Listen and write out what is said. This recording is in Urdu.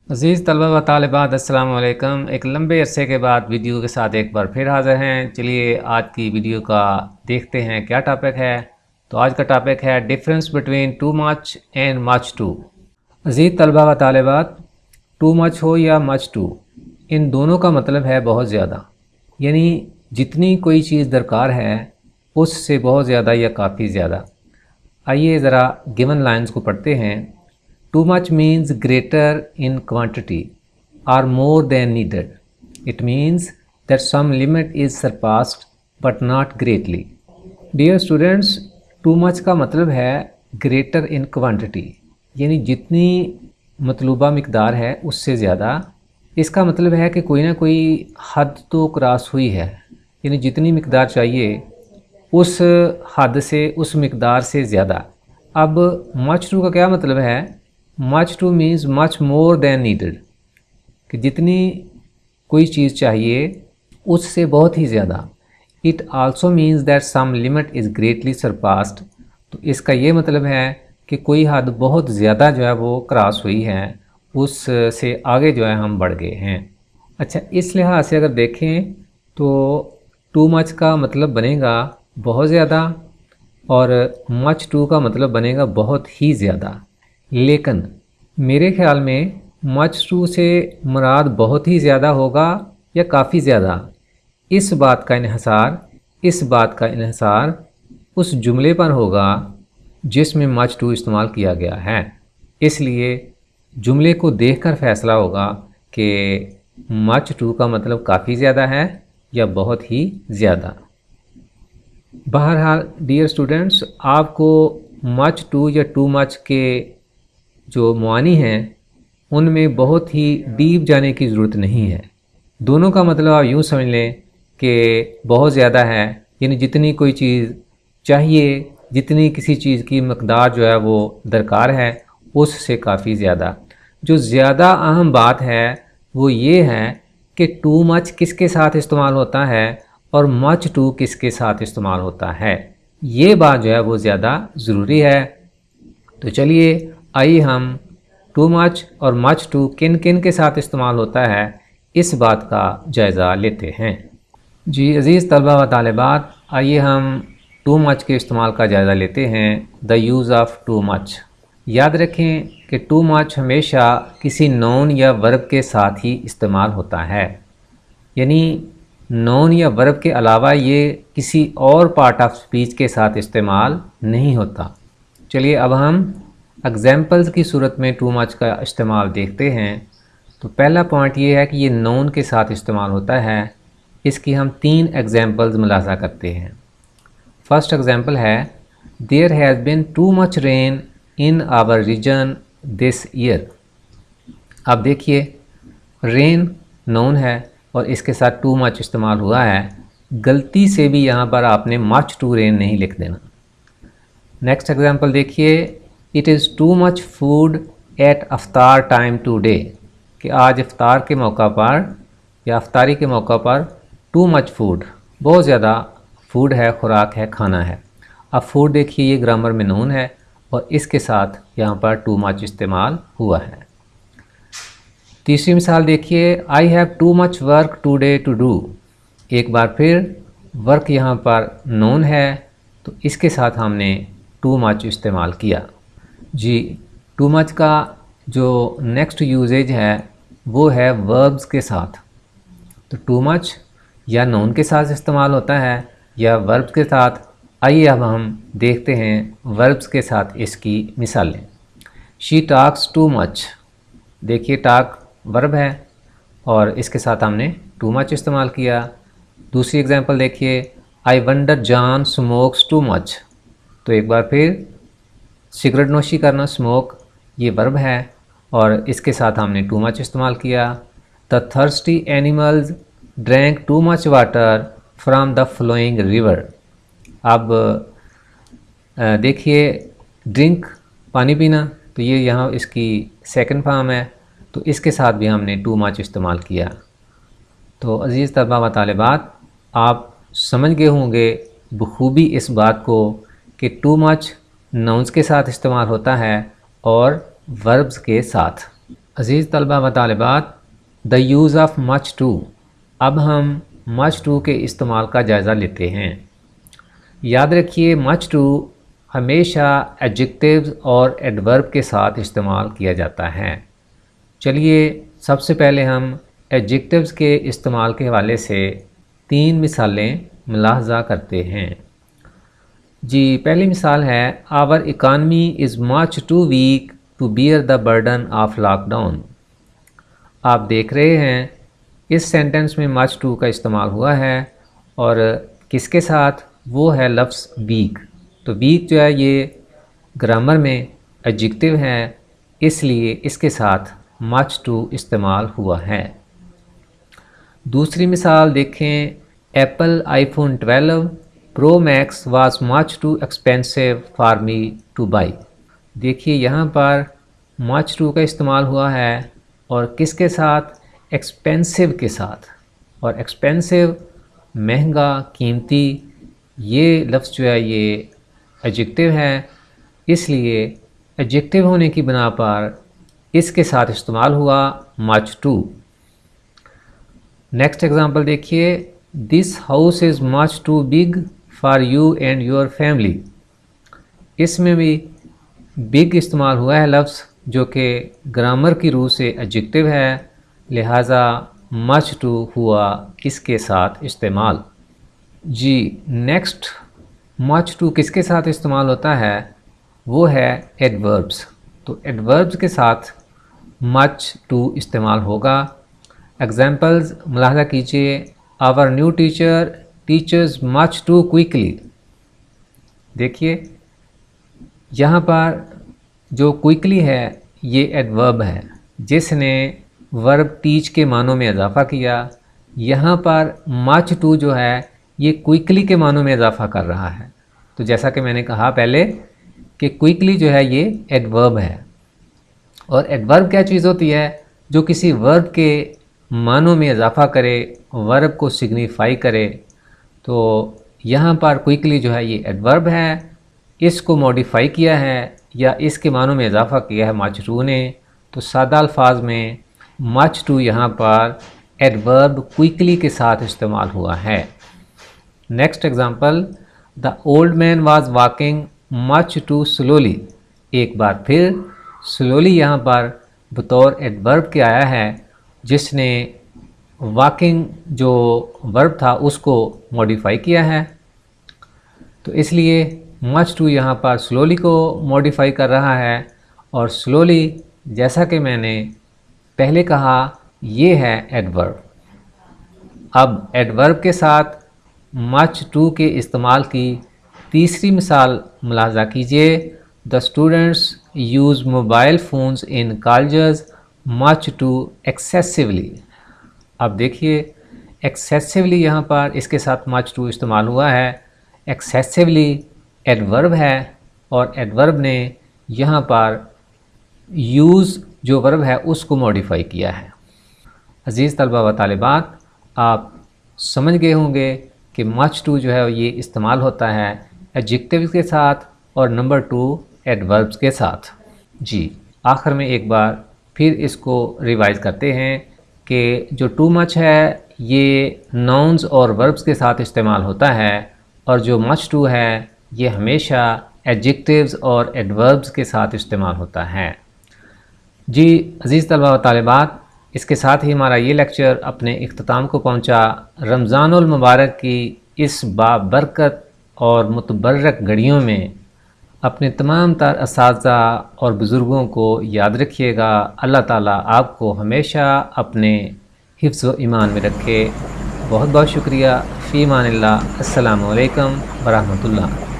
عزیز طلبہ و طالبات السلام علیکم۔ ایک لمبے عرصے کے بعد ویڈیو کے ساتھ ایک بار پھر حاضر ہیں۔ چلیے آج کی ویڈیو کا دیکھتے ہیں کیا ٹاپک ہے۔ تو آج کا ٹاپک ہے difference between too much and much too. عزیز طلبہ و طالبات، ٹو مچ ہو یا مچ ٹو، ان دونوں کا مطلب ہے بہت زیادہ، یعنی جتنی کوئی چیز درکار ہے اس سے بہت زیادہ یا کافی زیادہ۔ آئیے ذرا گیون لائنز کو پڑھتے ہیں۔ Too much means greater in quantity or more than needed. It means that some limit is surpassed but not greatly. Dear students, too much کا مطلب ہے greater in quantity، یعنی جتنی مطلوبہ مقدار ہے اس سے زیادہ۔ اس کا مطلب ہے کہ کوئی نہ کوئی حد تو کراس ہوئی ہے، یعنی جتنی مقدار چاہیے اس حد سے، اس مقدار سے زیادہ۔ اب much to کا کیا مطلب ہے؟ Much too means much more than needed, کہ جتنی کوئی چیز چاہیے اس سے بہت ہی زیادہ۔ It also means that some limit is greatly surpassed, تو اس کا یہ مطلب ہے کہ کوئی حد بہت زیادہ جو ہے وہ کراس ہوئی ہے، اس سے آگے جو ہے ہم بڑھ گئے ہیں۔ اچھا، اس لحاظ سے اگر دیکھیں تو ٹو مچ کا مطلب بنے گا بہت زیادہ، اور مچ ٹو کا مطلب بنے گا بہت ہی زیادہ۔ لیکن میرے خیال میں مچ ٹو سے مراد بہت ہی زیادہ ہوگا یا کافی زیادہ، اس بات کا انحصار اس جملے پر ہوگا جس میں مچ ٹو استعمال کیا گیا ہے۔ اس لیے جملے کو دیکھ کر فیصلہ ہوگا کہ مچ ٹو کا مطلب کافی زیادہ ہے یا بہت ہی زیادہ۔ بہرحال ڈیئر اسٹوڈنٹس، آپ کو مچ ٹو یا ٹو مچ کے جو معانی ہیں ان میں بہت ہی ڈیپ جانے کی ضرورت نہیں ہے۔ دونوں کا مطلب آپ یوں سمجھ لیں کہ بہت زیادہ ہے، یعنی جتنی کوئی چیز چاہیے، جتنی کسی چیز کی مقدار جو ہے وہ درکار ہے اس سے کافی زیادہ۔ جو زیادہ اہم بات ہے وہ یہ ہے کہ ٹو مچ کس کے ساتھ استعمال ہوتا ہے اور مچ ٹو کس کے ساتھ استعمال ہوتا ہے، یہ بات جو ہے وہ زیادہ ضروری ہے۔ تو چلیے آئیے ہم ٹو مچ اور مچ ٹو کن کن کے ساتھ استعمال ہوتا ہے اس بات کا جائزہ لیتے ہیں۔ جی عزیز طلبہ و طالبات، آئیے ہم ٹو مچ کے استعمال کا جائزہ لیتے ہیں۔ دا یوز آف ٹو مچ۔ یاد رکھیں کہ ٹو مچ ہمیشہ کسی نون یا ورب کے ساتھ ہی استعمال ہوتا ہے، یعنی نون یا ورب کے علاوہ یہ کسی اور پارٹ آف اسپیچ کے ساتھ استعمال نہیں ہوتا۔ چلیے اب ہم ایگزامپلز کی صورت میں ٹو مچ کا استعمال دیکھتے ہیں۔ تو پہلا پوائنٹ یہ ہے کہ یہ نون کے ساتھ استعمال ہوتا ہے۔ اس کی ہم 3 ایگزامپلز ملاحظہ کرتے ہیں۔ فرسٹ ایگزامپل ہے there has been too much rain in our region this year. اب دیکھیے رین نون ہے اور اس کے ساتھ ٹو مچ استعمال ہوا ہے، غلطی سے بھی یہاں پر آپ نے مچ ٹو رین نہیں لکھ دینا۔ نیکسٹ ایگزامپل دیکھیے it is too much food at iftar time today, کہ آج افطار کے موقع پر یا افطاری کے موقع پر ٹو مچ فوڈ، بہت زیادہ فوڈ ہے، خوراک ہے، کھانا ہے۔ اب فوڈ دیکھیے یہ گرامر میں نون ہے اور اس کے ساتھ یہاں پر ٹو مچ استعمال ہوا ہے۔ تیسری مثال دیکھیے I have too much work today to do. ایک بار پھر ورک یہاں پر نون ہے تو اس کے ساتھ ہم نے ٹو مچ استعمال کیا۔ جی ٹو مچ کا جو نیکسٹ یوزیج ہے وہ ہے وربز کے ساتھ۔ تو ٹو مچ یا نون کے ساتھ استعمال ہوتا ہے یا وربز کے ساتھ۔ آئیے اب ہم دیکھتے ہیں وربز کے ساتھ اس کی مثالیں۔ شی ٹاکس ٹو مچ، دیکھیے ٹاک ورب ہے اور اس کے ساتھ ہم نے ٹو مچ استعمال کیا۔ دوسری ایگزامپل دیکھیے I wonder John smokes too much, تو ایک بار پھر سگریٹ نوشی کرنا، اسموک، یہ ورب ہے اور اس کے ساتھ ہم نے ٹو مچ استعمال کیا۔ The thirsty animals drink too much water from the flowing river. اب دیکھیے ڈرنک پانی پینا، تو یہ یہاں اس کی سیکنڈ فارم ہے، تو اس کے ساتھ بھی ہم نے ٹو مچ استعمال کیا۔ تو عزیز طلبہ و طالبات، آپ سمجھ گئے ہوں گے بخوبی اس بات کو کہ ٹو مچ ناؤنس کے ساتھ استعمال ہوتا ہے اور وربز کے ساتھ۔ عزیز طلبہ و طالبات، the use of much too. اب ہم مچ ٹو کے استعمال کا جائزہ لیتے ہیں. یاد رکھیے مچ ٹو ہمیشہ ایڈجیکٹیوز اور ایڈورب کے ساتھ استعمال کیا جاتا ہے. چلیے سب سے پہلے ہم ایڈجیکٹیوز کے استعمال کے حوالے سے 3 مثالیں ملاحظہ کرتے ہیں. جی پہلی مثال ہے our economy is much too weak to bear the burden of lockdown. آپ دیکھ رہے ہیں اس سینٹنس میں مچ ٹو کا استعمال ہوا ہے اور کس کے ساتھ؟ وہ ہے لفظ ویک. تو ویک جو ہے یہ گرامر میں ایڈجیکٹیو ہے، اس لیے اس کے ساتھ مچ ٹو استعمال ہوا ہے. دوسری مثال دیکھیں، Apple iPhone 12 Pro Max was much too expensive for me to buy. دیکھیے یہاں پر مچ ٹو کا استعمال ہوا ہے اور کس کے ساتھ؟ ایکسپینسو کے ساتھ. اور ایکسپینسو مہنگا، قیمتی، یہ لفظ جو ہے یہ ایڈجیکٹیو ہے، اس لیے ایڈجیکٹیو ہونے کی بنا پر اس کے ساتھ استعمال ہوا مچ ٹو. نیکسٹ ایگزامپل دیکھیے، this house is much too big for you and your family. اس میں بھی بگ استعمال ہوا ہے لفظ جو کہ گرامر کی روح سے ایڈجیکٹیو ہے، لہٰذا مچ ٹو ہوا اس کے ساتھ استعمال. جی نیکسٹ مچ ٹو کس کے ساتھ استعمال ہوتا ہے؟ وہ ہے ایڈوربس. تو ایڈوربس کے ساتھ مچ ٹو استعمال ہوگا. ایگزامپلز ملاحظہ کیجئے، our new teacher teachers much too quickly. دیکھیے یہاں پر جو کوئکلی ہے یہ ایڈورب ہے جس نے ورب ٹیچ کے معنوں میں اضافہ کیا. یہاں پر مچ ٹو جو ہے یہ کوئکلی کے معنوں میں اضافہ کر رہا ہے. تو جیسا کہ میں نے کہا پہلے کہ کوئکلی جو ہے یہ ایڈورب ہے. اور ایڈورب کیا چیز ہوتی ہے؟ جو کسی ورب کے معنوں میں اضافہ کرے، ورب کو سگنیفائی کرے. تو یہاں پر کوئکلی جو ہے یہ ایڈورب ہے، اس کو موڈیفائی کیا ہے یا اس کے معنوں میں اضافہ کیا ہے مچ ٹو نے. تو سادہ الفاظ میں مچ ٹو یہاں پر ایڈورب کوئکلی کے ساتھ استعمال ہوا ہے. Next example, the old man was walking much too slowly. ایک بار پھر سلولی یہاں پر بطور ایڈورب کے آیا ہے جس نے واکنگ جو ورب تھا اس کو موڈیفائی کیا ہے. تو اس لیے مچ ٹو یہاں پر سلولی کو موڈیفائی کر رہا ہے. اور سلولی جیسا کہ میں نے پہلے کہا یہ ہے ایڈورب. اب ایڈورب کے ساتھ مچ ٹو کے استعمال کی تیسری مثال ملاحظہ کیجئے، the students use mobile phones in colleges much too excessively. اب دیکھیے ایکسیسولی یہاں پر اس کے ساتھ مچ ٹو استعمال ہوا ہے. ایکسیسولی ایڈورب ہے اور ایڈورب نے یہاں پر یوز جو ورب ہے اس کو موڈیفائی کیا ہے. عزیز طلبہ و طالبات، آپ سمجھ گئے ہوں گے کہ مچ ٹو جو ہے یہ استعمال ہوتا ہے ایڈجیکٹیوز کے ساتھ اور نمبر 2 ایڈوربس کے ساتھ. جی آخر میں ایک بار پھر اس کو ریوائز کرتے ہیں کہ جو ٹو مچ ہے یہ ناؤنز اور وربس کے ساتھ استعمال ہوتا ہے اور جو مچ ٹو ہے یہ ہمیشہ ایڈجیکٹیوز اور ایڈوربس کے ساتھ استعمال ہوتا ہے. جی عزیز طلبہ و طالبات، اس کے ساتھ ہی ہمارا یہ لیکچر اپنے اختتام کو پہنچا. رمضان المبارک کی اس بابرکت اور متبرک گھڑیوں میں اپنے تمام تر اساتذہ اور بزرگوں کو یاد رکھیے گا. اللہ تعالیٰ آپ کو ہمیشہ اپنے حفظ و ایمان میں رکھے. بہت بہت شکریہ. فی امان اللہ. السلام علیکم ورحمۃ اللہ.